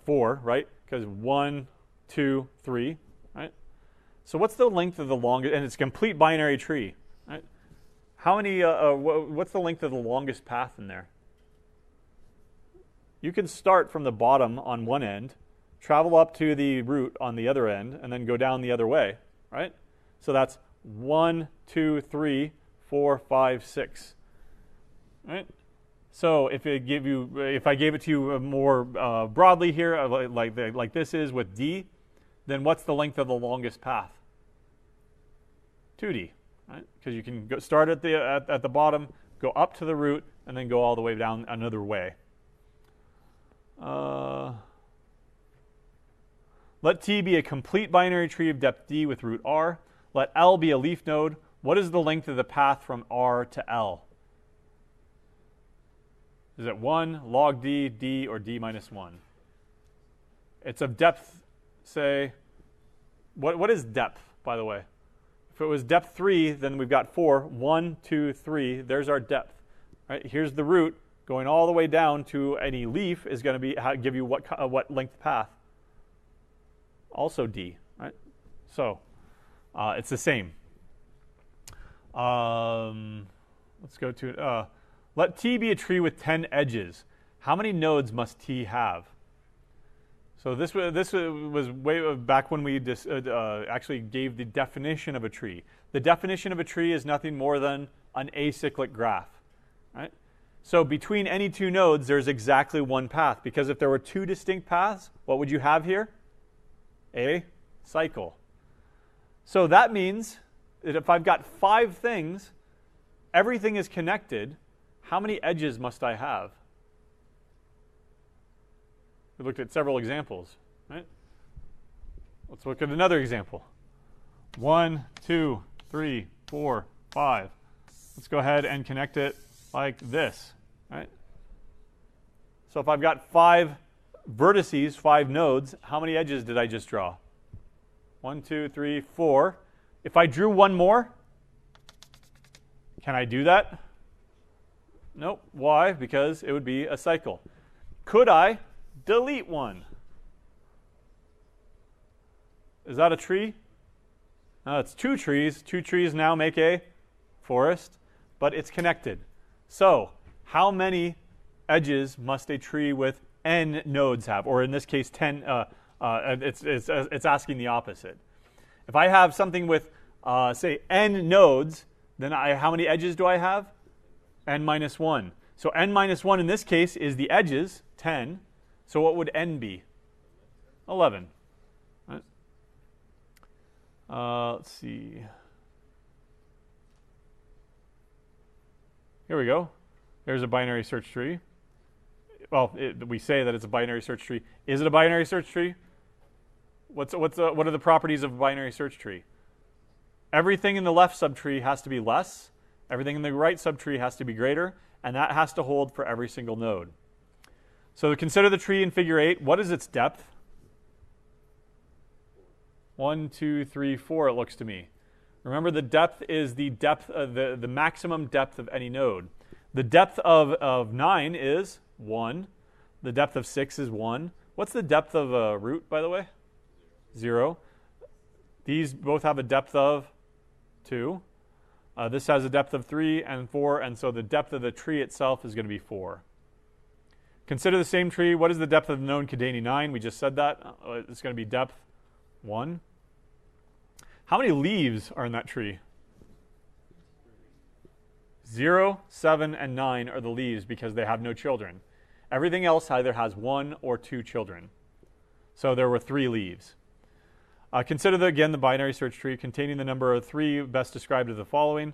4, right? Because 1, 2, 3, right? So what's the length of the longest? And it's a complete binary tree, right? How many? What's the length of the longest path in there? You can start from the bottom on one end, travel up to the root on the other end, and then go down the other way, right? So that's 1, 2, 3, 4, 5, 6, right? So if I gave it to you more broadly here, like this is with D, then what's the length of the longest path? 2D, right? Because you can start at the bottom, go up to the root, and then go all the way down another way. Let T be a complete binary tree of depth D with root R. Let L be a leaf node. What is the length of the path from R to L? Is it 1, log D, D, or D minus 1? It's of depth, say, What is depth, by the way? If it was depth 3, then we've got 4. 1, 2, 3. There's our depth. Right? Here's the root going all the way down to any leaf is going to be give you what length path? Also D. Right? So it's the same. Let's go to let T be a tree with 10 edges. How many nodes must T have? So this was way back when we actually gave the definition of a tree. The definition of a tree is nothing more than an acyclic graph, right? So between any two nodes, there's exactly one path, because if there were two distinct paths, what would you have here? A cycle. So that means that if I've got 5 things, everything is connected, how many edges must I have? We looked at several examples, right? Let's look at another example. 1, 2, 3, 4, 5. Let's go ahead and connect it like this, right? So if I've got 5 vertices, 5 nodes, how many edges did I just draw? 1, 2, 3, 4. If I drew one more, can I do that? Nope. Why? Because it would be a cycle. Could I delete one? Is that a tree? No, it's 2 trees. 2 trees now make a forest, but it's connected. So how many edges must a tree with n nodes have? Or in this case, 10. It's asking the opposite. If I have something with, say, n nodes, then how many edges do I have? N minus 1. So n minus 1 in this case is the edges, 10. So what would n be? 11. Right? Let's see. Here we go. There's a binary search tree. Well, we say that it's a binary search tree. Is it a binary search tree? What are the properties of a binary search tree? Everything in the left subtree has to be less. Everything in the right subtree has to be greater. And that has to hold for every single node. So consider the tree in figure 8. What is its depth? 1, 2, 3, 4, it looks to me. Remember, the depth is the depth, the maximum depth of any node. The depth of 9 is 1. The depth of 6 is 1. What's the depth of a root, by the way? 0. These both have a depth of 2. This has a depth of 3 and 4, and so the depth of the tree itself is going to be 4. Consider the same tree. What is the depth of the node containing 9? We just said that. It's going to be depth 1. How many leaves are in that tree? 0, 7, and 9 are the leaves because they have no children. Everything else either has 1 or 2 children. So there were 3 leaves. Consider, again, the binary search tree containing the number of 3 best described as the following.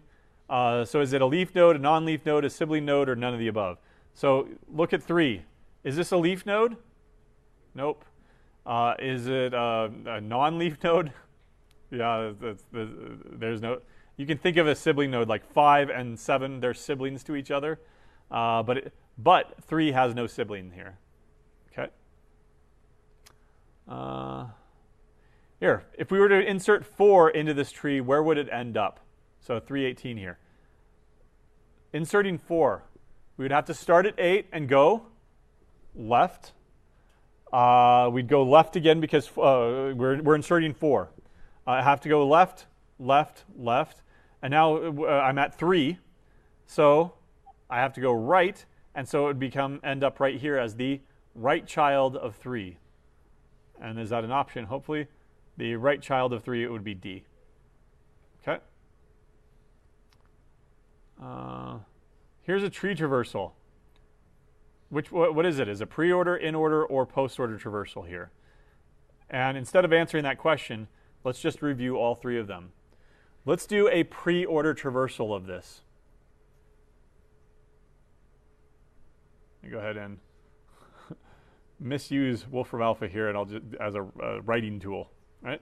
So is it a leaf node, a non-leaf node, a sibling node, or none of the above? So look at 3. Is this a leaf node? Nope. Is it a non-leaf node? Yeah, there's no. You can think of a sibling node like 5 and 7. They're siblings to each other, but 3 has no sibling here. Okay. Here, if we were to insert 4 into this tree, where would it end up? So 318 here. Inserting 4, we would have to start at 8 and go left. We'd go left again because we're inserting 4. I have to go left, left, left. And now I'm at 3. So I have to go right. And so it would end up right here as the right child of 3. And is that an option? Hopefully. The right child of 3, it would be D. Okay. Here's a tree traversal. What is it? Is it pre-order, in-order, or post-order traversal here? And instead of answering that question, let's just review all 3 of them. Let's do a pre-order traversal of this. Let me go ahead and misuse Wolfram Alpha here, and I'll just as a writing tool. Right?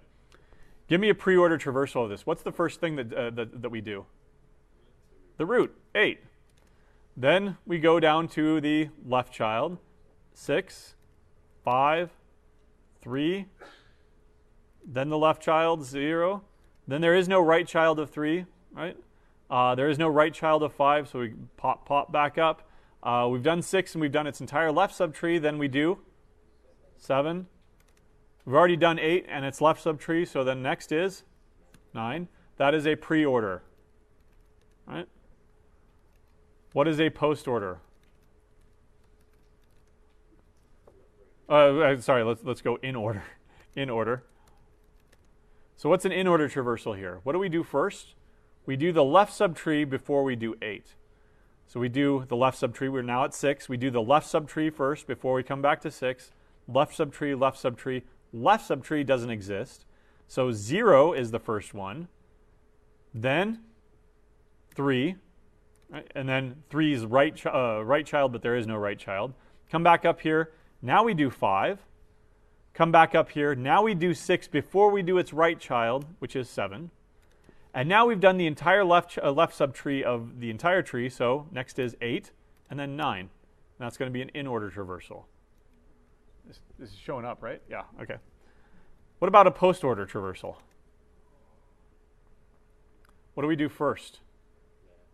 Give me a pre-order traversal of this. What's the first thing that we do? The root, 8. Then we go down to the left child, 6, 5, 3, then the left child, 0. Then there is no right child of 3, right? There is no right child of 5, so we pop back up. We've done 6, and we've done its entire left subtree. Then we do 7. We've already done 8 and its left subtree, so then next is 9. That is a pre-order, right? What is a post-order? Sorry, let's go in order. In order. So what's an in-order traversal here? What do we do first? We do the left subtree before we do 8. So we do the left subtree. We're now at 6. We do the left subtree first before we come back to 6. Left subtree, left subtree. Left subtree doesn't exist. So 0 is the first one. Then 3. Right? And then 3 is right child, but there is no right child. Come back up here. Now we do 5. Come back up here. Now we do 6 before we do its right child, which is 7. And now we've done the entire left subtree of the entire tree. So next is 8, and then 9. And that's going to be an in-order traversal. This is showing up, right? Yeah, okay. What about a post-order traversal? What do we do first?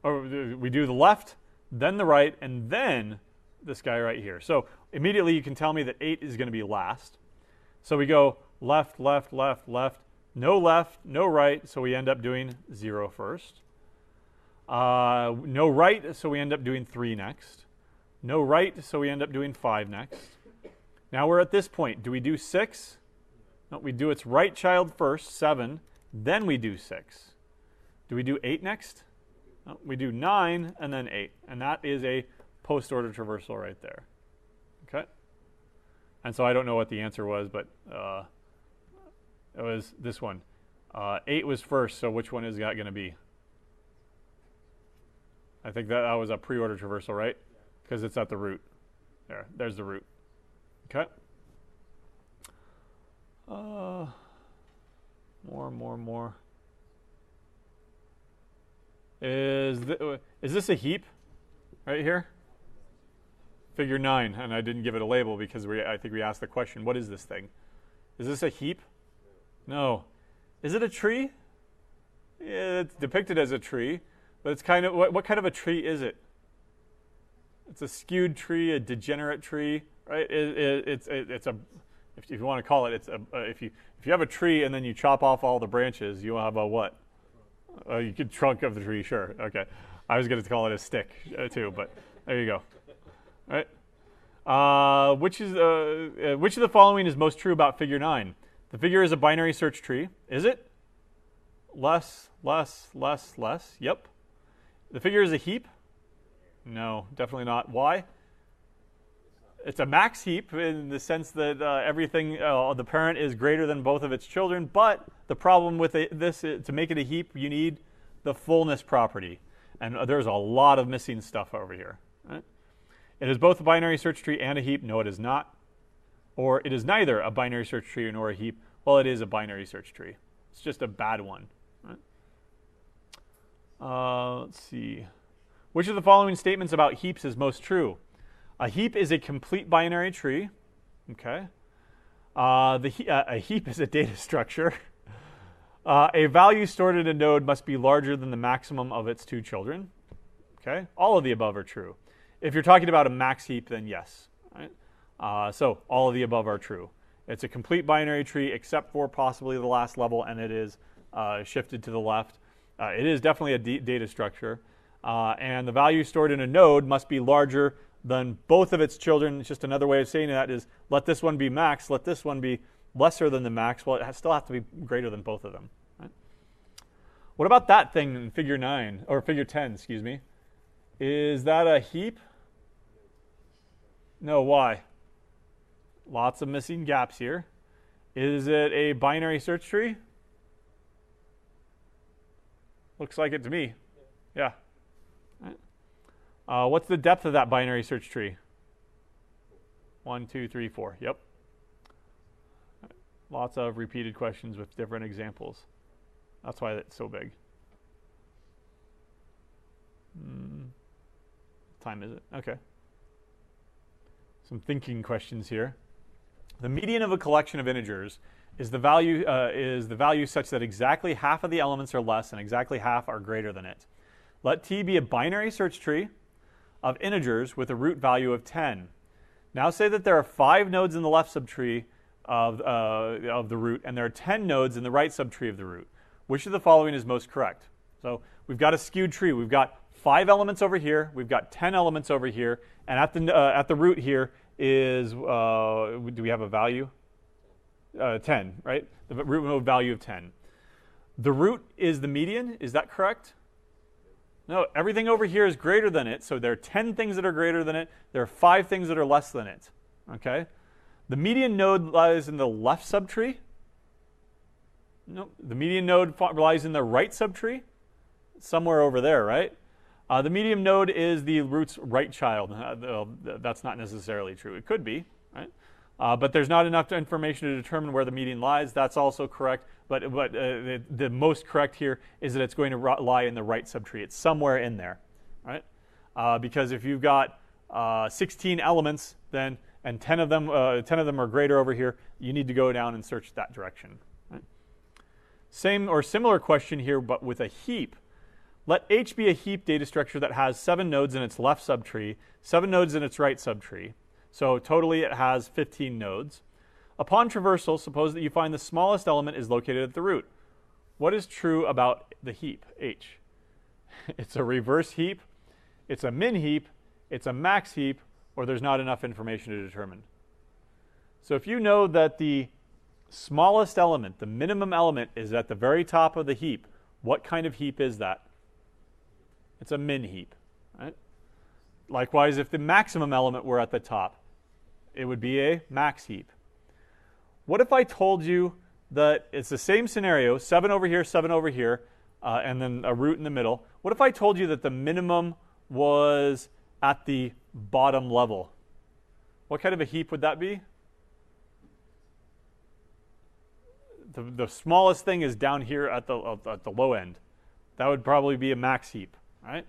Or we do the left, then the right, and then this guy right here. So immediately you can tell me that 8 is going to be last. So we go left, left, left, left, no right, so we end up doing 0 first. No right, so we end up doing 3 next. No right, so we end up doing 5 next. Now we're at this point. Do we do 6? No, we do its right child first, 7, then we do 6. Do we do 8 next? No, we do 9 and then 8, and that is a post-order traversal right there. Okay? And so I don't know what the answer was, but it was this one. 8 was first, so which one is that going to be? I think that was a pre-order traversal, right? Because it's at the root. There's the root. Okay. More. Is this a heap right here? Figure 9, and I didn't give it a label because I think we asked the question, what is this thing? Is this a heap? No. Is it a tree? Yeah, it's depicted as a tree, but it's kind of, what kind of a tree is it? It's a skewed tree, a degenerate tree, right? It's a, if you want to call it, it's a, if you have a tree and then you chop off all the branches, you'll have a what? You could trunk of the tree, sure. Okay. I was going to call it a stick too, but there you go. All right. Which of the following is most true about figure 9? The figure is a binary search tree. Is it? Less. Yep. The figure is a heap? No, definitely not. Why? It's a max heap in the sense that everything, the parent is greater than both of its children, but the problem with this, to make it a heap, you need the fullness property. And there's a lot of missing stuff over here. Right? It is both a binary search tree and a heap. No, it is not. Or it is neither a binary search tree nor a heap. Well, it is a binary search tree. It's just a bad one. Right? Let's see. Which of the following statements about heaps is most true? A heap is a complete binary tree. Okay. A heap is a data structure. A value stored in a node must be larger than the maximum of its 2 children. Okay. All of the above are true. If you're talking about a max heap, then yes. Right? So all of the above are true. It's a complete binary tree except for possibly the last level, and it is shifted to the left. It is definitely a data structure. And the value stored in a node must be larger than both of its children. It's just another way of saying that is let this one be max, let this one be lesser than the max. Well, it still has to be greater than both of them. Right? What about that thing in figure 9, or figure 10, excuse me? Is that a heap? No, why? Lots of missing gaps here. Is it a binary search tree? Looks like it to me. Yeah. What's the depth of that binary search tree? 1, 2, 3, 4. Yep. Lots of repeated questions with different examples. That's why it's so big. What time is it? Okay. Some thinking questions here. The median of a collection of integers is the value such that exactly half of the elements are less and exactly half are greater than it. Let T be a binary search tree of integers with a root value of 10. Now say that there are 5 nodes in the left subtree of the root, and there are 10 nodes in the right subtree of the root. Which of the following is most correct? So we've got a skewed tree. We've got 5 elements over here. We've got 10 elements over here. And at the root here is, do we have a value? 10, right? The root node value of 10. The root is the median. Is that correct? No, everything over here is greater than it. So there are 10 things that are greater than it. There are 5 things that are less than it. Okay? The median node lies in the left subtree. No, the median node lies in the right subtree. Somewhere over there, right? The median node is the root's right child. That's not necessarily true. It could be, right? But there's not enough information to determine where the median lies. That's also correct. But the most correct here is that it's going to lie in the right subtree. It's somewhere in there, right? Because if you've got 16 elements, then and 10 of them are greater over here, you need to go down and search that direction. Right? Same or similar question here, but with a heap. Let H be a heap data structure that has 7 nodes in its left subtree, 7 nodes in its right subtree. So totally it has 15 nodes. Upon traversal, suppose that you find the smallest element is located at the root. What is true about the heap, H? It's a reverse heap, it's a min heap, it's a max heap, or there's not enough information to determine. So if you know that the smallest element, the minimum element, is at the very top of the heap, what kind of heap is that? It's a min heap, right? Likewise, if the maximum element were at the top, it would be a max heap. What if I told you that it's the same scenario, 7 over here, and then a root in the middle. What if I told you that the minimum was at the bottom level? What kind of a heap would that be? The smallest thing is down here at the low end. That would probably be a max heap, right?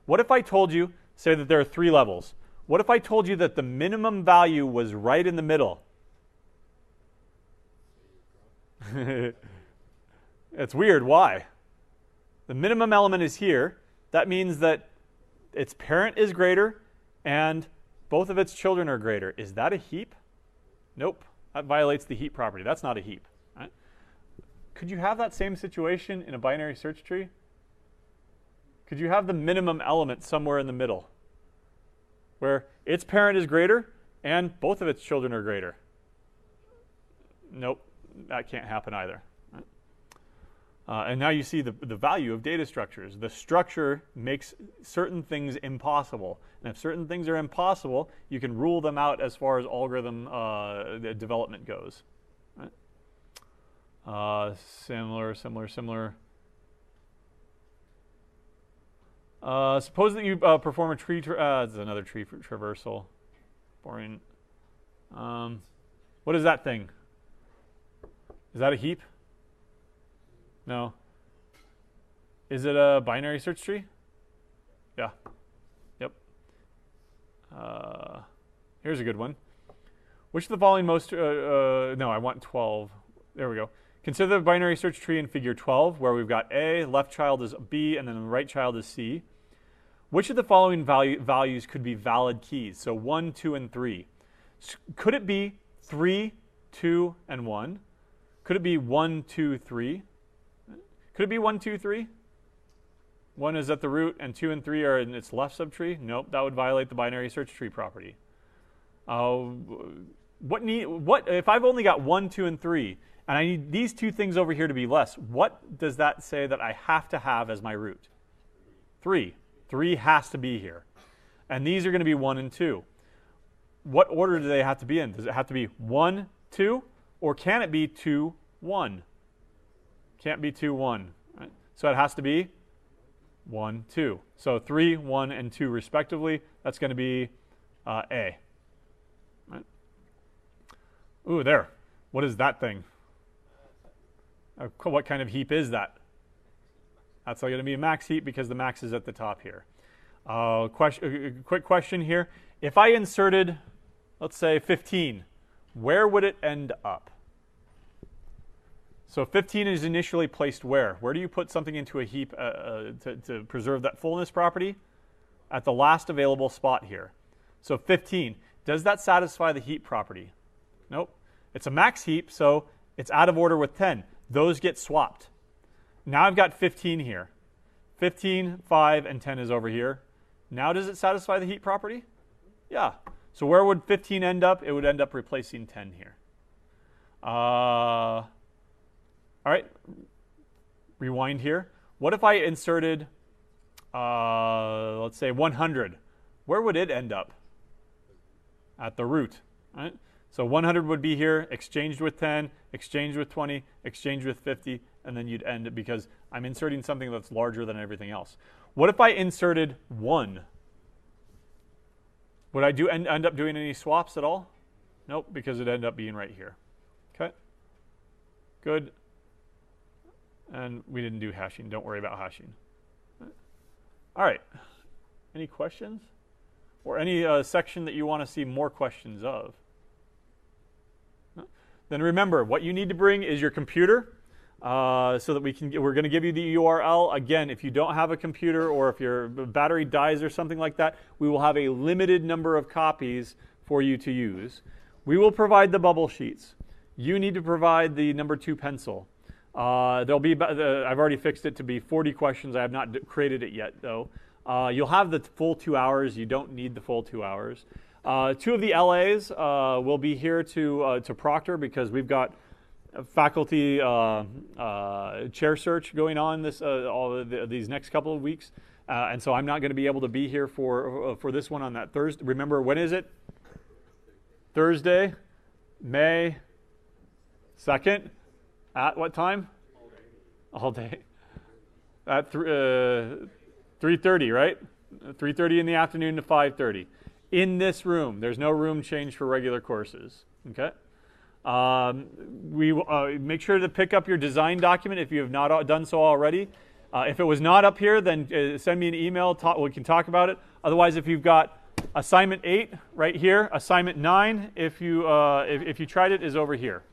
What if I told you, say that there are 3 levels. What if I told you that the minimum value was right in the middle? It's weird. Why? The minimum element is here. That means that its parent is greater and both of its children are greater. Is that a heap? Nope. That violates the heap property. That's not a heap. Right? Could you have that same situation in a binary search tree? Could you have the minimum element somewhere in the middle where its parent is greater and both of its children are greater? Nope. That can't happen either. Right? And now you see the value of data structures. The structure makes certain things impossible. And if certain things are impossible, you can rule them out as far as algorithm development goes. Right? Similar. Suppose that you perform a tree. This is another tree for traversal. Boring. What is that thing? Is that a heap? No. Is it a binary search tree? Yeah. Yep. Here's a good one. Which of the following most... no, I want 12. There we go. Consider the binary search tree in figure 12, where we've got A, left child is B, and then the right child is C. Which of the following values could be valid keys? So 1, 2, and 3. Could it be 3, 2, and 1? Could it be 1, 2, 3? Could it be 1, 2, 3? 1 is at the root and 2 and 3 are in its left subtree? Nope, that would violate the binary search tree property. If I've only got 1, 2, and 3, and I need these 2 things over here to be less, what does that say that I have to have as my root? 3. 3 has to be here. And these are going to be 1 and 2. What order do they have to be in? Does it have to be 1, 2? Or can it be 2, 1? Can't be 2, 1. Right? So it has to be 1, 2. So 3, 1, and 2 respectively. That's going to be A. Right? Ooh, there. What is that thing? What kind of heap is that? That's going to be a max heap because the max is at the top here. Quick question here. If I inserted, let's say, 15, where would it end up? So 15 is initially placed where? Where do you put something into a heap to preserve that fullness property? At the last available spot here. So 15, does that satisfy the heap property? Nope. It's a max heap, so it's out of order with 10. Those get swapped. Now I've got 15 here. 15, 5, and 10 is over here. Now does it satisfy the heap property? Yeah. So where would 15 end up? It would end up replacing 10 here. All right. Rewind here. What if I inserted, let's say 100? Where would it end up? At the root. Right? So 100 would be here, exchanged with 10, exchanged with 20, exchanged with 50, and then you'd end it because I'm inserting something that's larger than everything else. What if I inserted 1? Would I end up doing any swaps at all? Nope, because it ended up being right here. Okay. Good. And we didn't do hashing. Don't worry about hashing. All right. Any questions? Or any section that you want to see more questions of? Then remember, what you need to bring is your computer so that we're going to give you the URL. Again, if you don't have a computer or if your battery dies or something like that, we will have a limited number of copies for you to use. We will provide the bubble sheets. You need to provide the number 2 pencil. There'll be, I've already fixed it to be 40 questions. I have not created it yet, though. You'll have the full 2 hours. You don't need the full 2 hours. 2 of the LAs will be here to proctor because we've got faculty chair search going on these next couple of weeks, and so I'm not going to be able to be here for this one on that Thursday. Remember, when is it? Thursday, May 2nd. At what time? All day. At 3:30, right? 3:30 in the afternoon to 5:30. In this room. There's no room change for regular courses. Okay. We make sure to pick up your design document if you have not done so already. If it was not up here, then send me an email. We can talk about it. Otherwise, if you've got assignment 8 right here, assignment 9, if you tried it, is over here.